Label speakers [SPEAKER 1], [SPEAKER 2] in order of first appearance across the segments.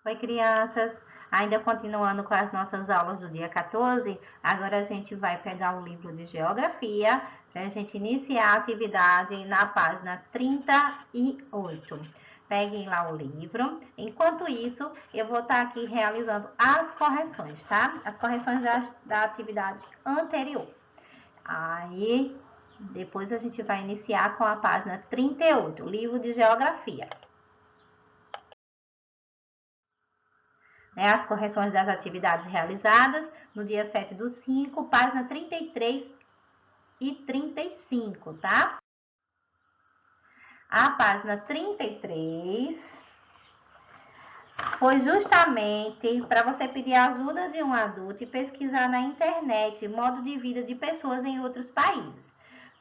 [SPEAKER 1] Oi, crianças! Ainda continuando com as nossas aulas do dia 14, agora a gente vai pegar o livro de Geografia para a gente iniciar a atividade na página 38. Peguem lá o livro. Enquanto isso, eu vou estar aqui realizando as correções, tá? As correções da atividade anterior. Aí, depois a gente vai iniciar com a página 38, livro de Geografia. As correções das atividades realizadas no dia 7/5, página 33 e 35, tá? A página 33 foi justamente para você pedir a ajuda de um adulto e pesquisar na internet modo de vida de pessoas em outros países.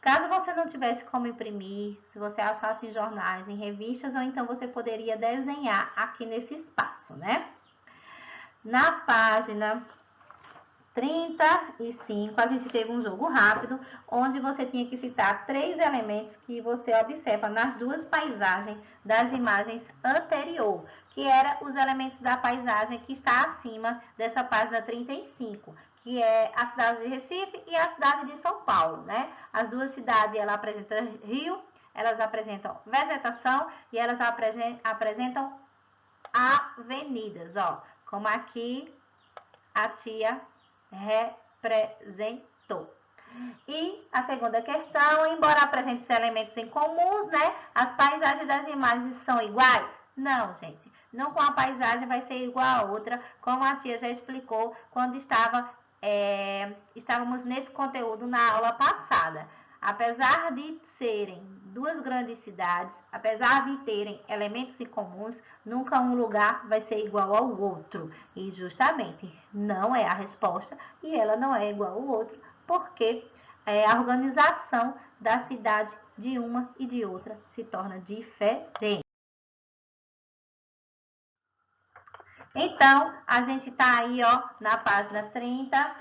[SPEAKER 1] Caso você não tivesse como imprimir, se você achasse em jornais, em revistas, ou então você poderia desenhar aqui nesse espaço, né? Na página 35, a gente teve um jogo rápido, onde você tinha que citar 3 elementos que você observa nas duas paisagens das imagens anterior, que eram os elementos da paisagem que está acima dessa página 35, que é a cidade de Recife e a cidade de São Paulo, né? As duas cidades, elas apresentam rio, elas apresentam vegetação e elas apresentam avenidas, ó, como aqui a tia representou. E a segunda questão, embora apresente elementos em comuns, né? As paisagens das imagens são iguais? Não, gente. Não com a paisagem vai ser igual a outra, como a tia já explicou quando estávamos nesse conteúdo na aula passada. Apesar de serem duas grandes cidades, apesar de terem elementos em comuns, nunca um lugar vai ser igual ao outro. E justamente não é a resposta e ela não é igual ao outro, porque a organização da cidade de uma e de outra se torna diferente. Então, a gente está aí, ó, na página 30.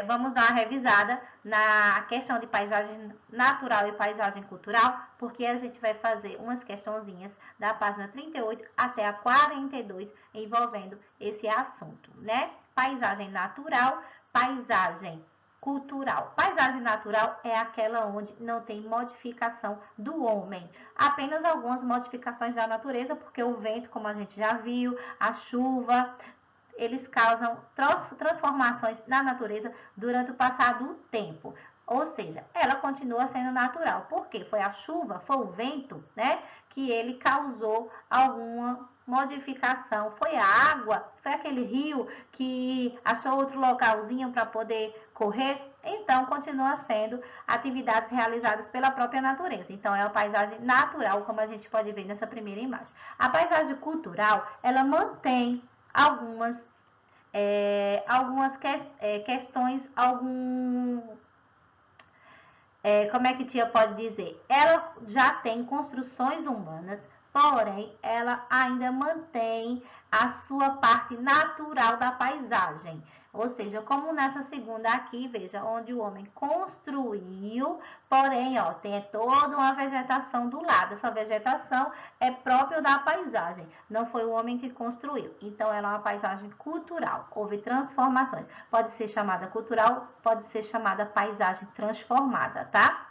[SPEAKER 1] Vamos dar uma revisada na questão de paisagem natural e paisagem cultural, porque a gente vai fazer umas questãozinhas da página 38 até a 42 envolvendo esse assunto, né? Paisagem natural, paisagem cultural. Paisagem natural é aquela onde não tem modificação do homem. Apenas algumas modificações da natureza, porque o vento, como a gente já viu, a chuva, eles causam transformações na natureza durante o passar do tempo. Ou seja, ela continua sendo natural. Porque foi a chuva, foi o vento, né, que ele causou alguma modificação. Foi a água, foi aquele rio que achou outro localzinho para poder correr. Então, continua sendo atividades realizadas pela própria natureza. Então, é uma paisagem natural, como a gente pode ver nessa primeira imagem. A paisagem cultural, ela mantém algumas questões, como é que tia pode dizer? Ela já tem construções humanas, porém, ela ainda mantém a sua parte natural da paisagem. Ou seja, como nessa segunda aqui, veja, onde o homem construiu, porém, ó, tem toda uma vegetação do lado. Essa vegetação é própria da paisagem, não foi o homem que construiu. Então, ela é uma paisagem cultural. Houve transformações. Pode ser chamada cultural, pode ser chamada paisagem transformada, tá?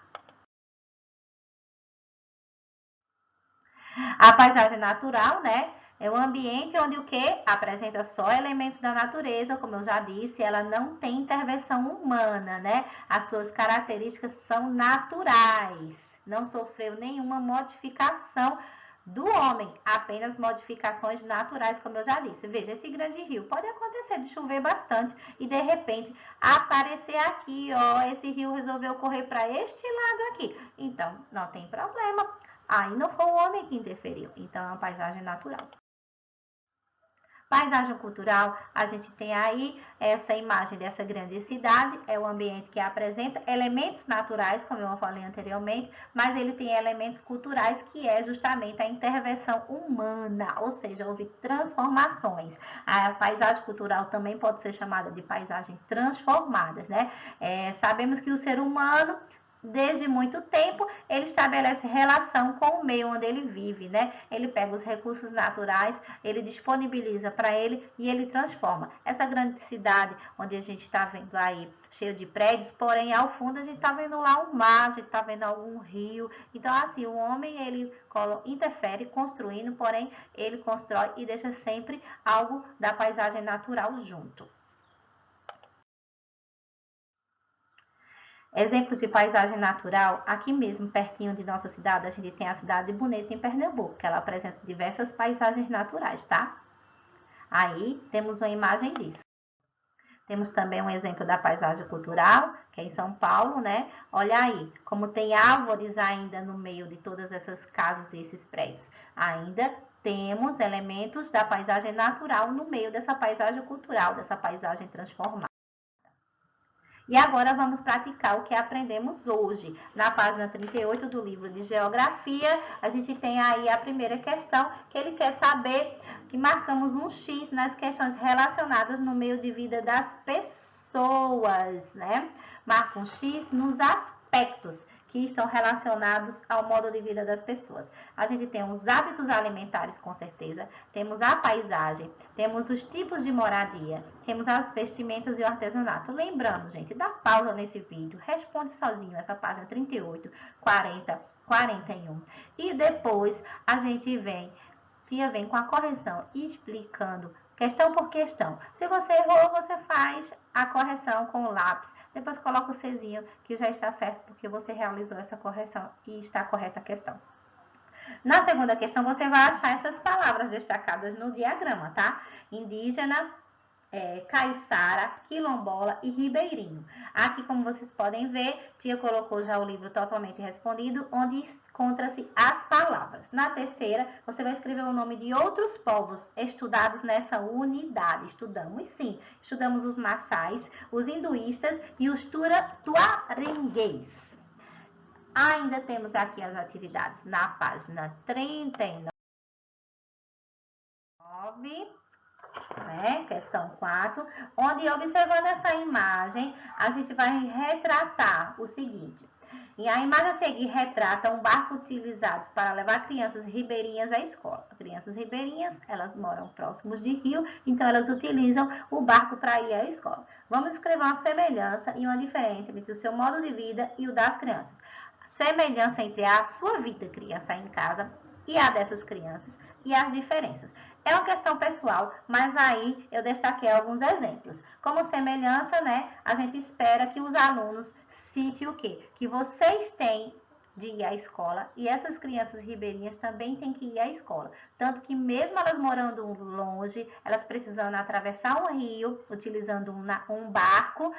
[SPEAKER 1] A paisagem natural, né? É um ambiente onde o que apresenta só elementos da natureza, como eu já disse, ela não tem intervenção humana, né? As suas características são naturais, não sofreu nenhuma modificação do homem, apenas modificações naturais, como eu já disse. Veja, esse grande rio pode acontecer de chover bastante e de repente aparecer aqui, ó, esse rio resolveu correr para este lado aqui. Então, não tem problema. Aí não foi o homem que interferiu, então é uma paisagem natural. Paisagem cultural, a gente tem aí essa imagem dessa grande cidade, é o ambiente que apresenta elementos naturais, como eu falei anteriormente, mas ele tem elementos culturais, que é justamente a intervenção humana, ou seja, houve transformações. A paisagem cultural também pode ser chamada de paisagem transformadas, né? Sabemos que o ser humano desde muito tempo, ele estabelece relação com o meio onde ele vive, né? Ele pega os recursos naturais, ele disponibiliza para ele e ele transforma. Essa grande cidade, onde a gente está vendo aí, cheio de prédios, porém, ao fundo, a gente está vendo lá um mar, a gente está vendo algum rio. Então, assim, o homem, ele interfere construindo, porém, ele constrói e deixa sempre algo da paisagem natural junto. Exemplos de paisagem natural, aqui mesmo, pertinho de nossa cidade, a gente tem a cidade de Bonito, em Pernambuco, que ela apresenta diversas paisagens naturais, tá? Aí, temos uma imagem disso. Temos também um exemplo da paisagem cultural, que é em São Paulo, né? Olha aí, como tem árvores ainda no meio de todas essas casas e esses prédios. Ainda temos elementos da paisagem natural no meio dessa paisagem cultural, dessa paisagem transformada. E agora vamos praticar o que aprendemos hoje. Na página 38 do livro de Geografia, a gente tem aí a primeira questão, que ele quer saber que marcamos um X nas questões relacionadas no meio de vida das pessoas, né? Marca um X nos aspectos que estão relacionados ao modo de vida das pessoas. A gente tem os hábitos alimentares, com certeza, temos a paisagem, temos os tipos de moradia, temos as vestimentas e o artesanato. Lembrando, gente, dá pausa nesse vídeo, responde sozinho essa página 38, 40, 41. E depois a gente vem com a correção explicando questão por questão. Se você errou, você faz a correção com o lápis. Depois coloca o Czinho, que já está certo, porque você realizou essa correção e está correta a questão. Na segunda questão, você vai achar essas palavras destacadas no diagrama, tá? Indígena, caiçara, quilombola e ribeirinho. Aqui, como vocês podem ver, Tia colocou já o livro totalmente respondido, onde encontra-se as palavras. Na terceira, você vai escrever o nome de outros povos estudados nessa unidade. Estudamos, sim. Estudamos os maçais, os hinduístas e os tuarenguês. Ainda temos aqui as atividades na página 39. Questão 4, onde, observando essa imagem, a gente vai retratar o seguinte. E a imagem a seguir retrata um barco utilizado para levar crianças ribeirinhas à escola. Crianças ribeirinhas, elas moram próximos de rio, então elas utilizam o barco para ir à escola. Vamos escrever uma semelhança e uma diferença entre o seu modo de vida e o das crianças. Semelhança entre a sua vida, criança, em casa, e a dessas crianças, e as diferenças. É uma questão pessoal, mas aí eu destaquei alguns exemplos. Como semelhança, né, a gente espera que os alunos citem o quê? Que vocês têm de ir à escola e essas crianças ribeirinhas também têm que ir à escola. Tanto que mesmo elas morando longe, elas precisando atravessar um rio, utilizando um barco,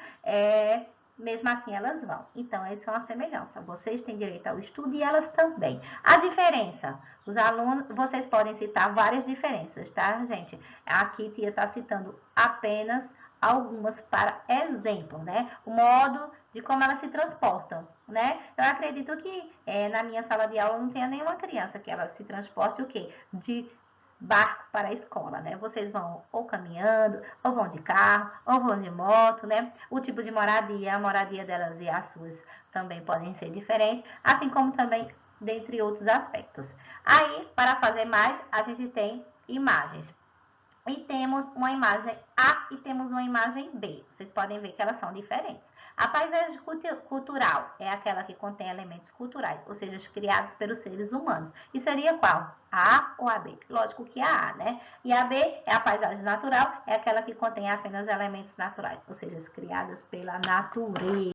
[SPEAKER 1] mesmo assim elas vão. Então, essa é uma semelhança. Vocês têm direito ao estudo e elas também. A diferença, os alunos, vocês podem citar várias diferenças, tá, gente? Aqui Tia está citando apenas algumas para exemplo, né? O modo de como elas se transportam, né? Eu acredito que na minha sala de aula não tenha nenhuma criança que ela se transporte o quê? De barco para a escola, né? Vocês vão ou caminhando, ou vão de carro, ou vão de moto, né? O tipo de moradia, a moradia delas e as suas também podem ser diferentes, assim como também dentre outros aspectos. Aí, para fazer mais, a gente tem imagens. E temos uma imagem A e temos uma imagem B. Vocês podem ver que elas são diferentes. A paisagem cultural é aquela que contém elementos culturais, ou seja, criados pelos seres humanos. E seria qual? A A ou a B? Lógico que a A, né? E a B é a paisagem natural, é aquela que contém apenas elementos naturais, ou seja, criadas pela natureza.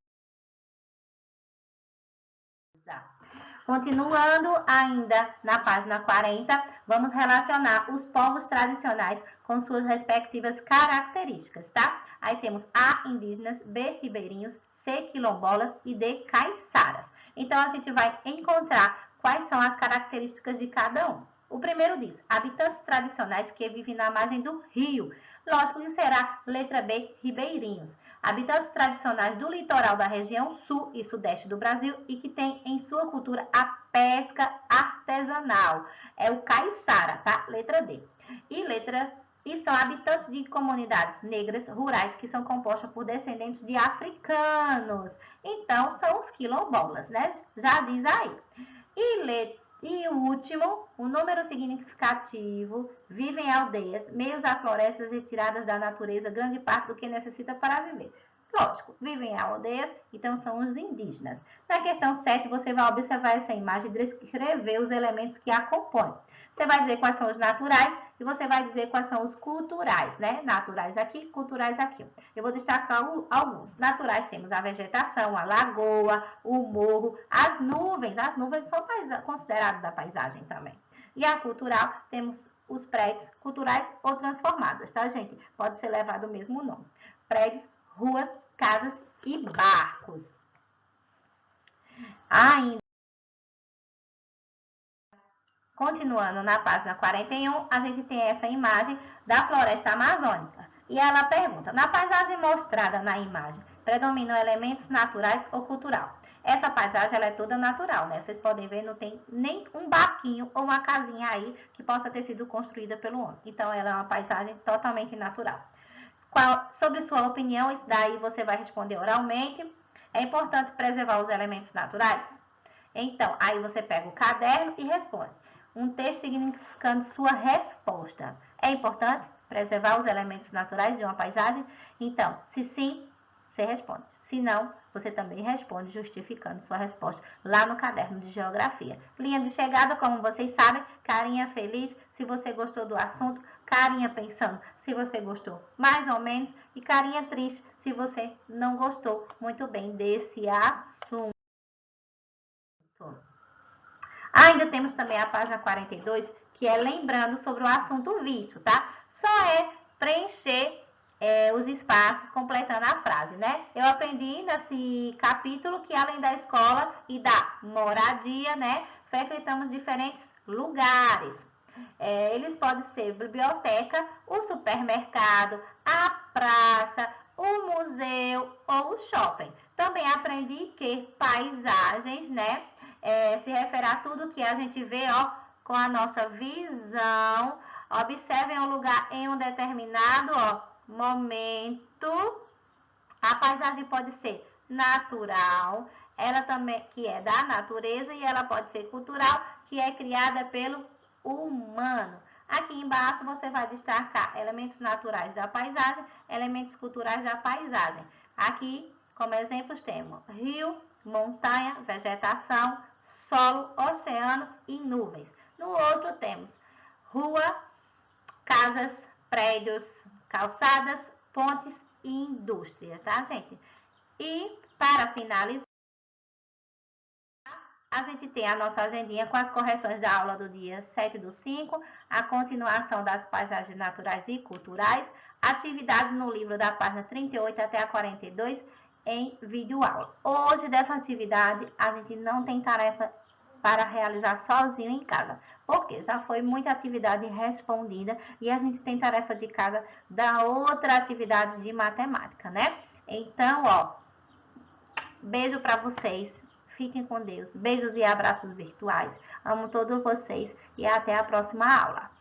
[SPEAKER 1] Continuando ainda na página 40, vamos relacionar os povos tradicionais com suas respectivas características, tá? Aí temos A, indígenas, B, ribeirinhos, C, quilombolas e D, caiçaras. Então, a gente vai encontrar quais são as características de cada um. O primeiro diz, habitantes tradicionais que vivem na margem do rio. Lógico que será letra B, ribeirinhos. Habitantes tradicionais do litoral da região sul e sudeste do Brasil e que tem em sua cultura a pesca artesanal. É o caiçara, tá? Letra D. e são habitantes de comunidades negras rurais que são compostas por descendentes de africanos. Então, são os quilombolas, né? Já diz aí. E o último, o número significativo, vive em aldeias, meios a florestas retiradas da natureza, grande parte do que necessita para viver. Lógico, vivem em aldeias, então são os indígenas. Na questão 7, você vai observar essa imagem e descrever os elementos que a compõem. Você vai dizer quais são os naturais e você vai dizer quais são os culturais, né? Naturais aqui, culturais aqui. Eu vou destacar alguns. Naturais temos a vegetação, a lagoa, o morro, as nuvens. As nuvens são consideradas da paisagem também. E a cultural, temos os prédios culturais ou transformadas, tá, gente? Pode ser levado o mesmo nome. Prédios, ruas, casas e barcos. Ainda, continuando na página 41, a gente tem essa imagem da floresta amazônica. E ela pergunta, na paisagem mostrada na imagem, predominam elementos naturais ou cultural? Essa paisagem ela é toda natural, né? Vocês podem ver, não tem nem um barquinho ou uma casinha aí que possa ter sido construída pelo homem. Então, ela é uma paisagem totalmente natural. Sobre sua opinião, isso daí você vai responder oralmente. É importante preservar os elementos naturais? Então, aí você pega o caderno e responde. Um texto significando sua resposta. É importante preservar os elementos naturais de uma paisagem? Então, se sim, você responde. Se não, você também responde justificando sua resposta lá no caderno de geografia. Linha de chegada, como vocês sabem, carinha feliz se você gostou do assunto, carinha pensando se você gostou mais ou menos e carinha triste se você não gostou muito bem desse assunto. Ainda temos também a página 42, que é lembrando sobre o assunto visto, tá? Só é preencher os espaços completando a frase, né? Eu aprendi nesse capítulo que além da escola e da moradia, né, frequentamos diferentes lugares. Eles podem ser biblioteca, o supermercado, a praça, o museu ou o shopping. Também aprendi que paisagens, né, se refere a tudo que a gente vê, ó, com a nossa visão. Observem o lugar em um determinado, ó, momento. A paisagem pode ser natural, ela também que é da natureza, e ela pode ser cultural, que é criada pelo humano. Aqui embaixo você vai destacar elementos naturais da paisagem, elementos culturais da paisagem. Aqui, como exemplos, temos rio, montanha, vegetação, solo, oceano e nuvens. No outro temos rua, casas, prédios, calçadas, pontes e indústria, tá, gente? E para finalizar, a gente tem a nossa agendinha com as correções da aula do dia 7/5, a continuação das paisagens naturais e culturais, atividades no livro da página 38 até a 42 em videoaula. Hoje, dessa atividade, a gente não tem tarefa para realizar sozinho em casa, porque já foi muita atividade respondida e a gente tem tarefa de casa da outra atividade de matemática, né? Então, ó, beijo para vocês, fiquem com Deus, beijos e abraços virtuais, amo todos vocês e até a próxima aula.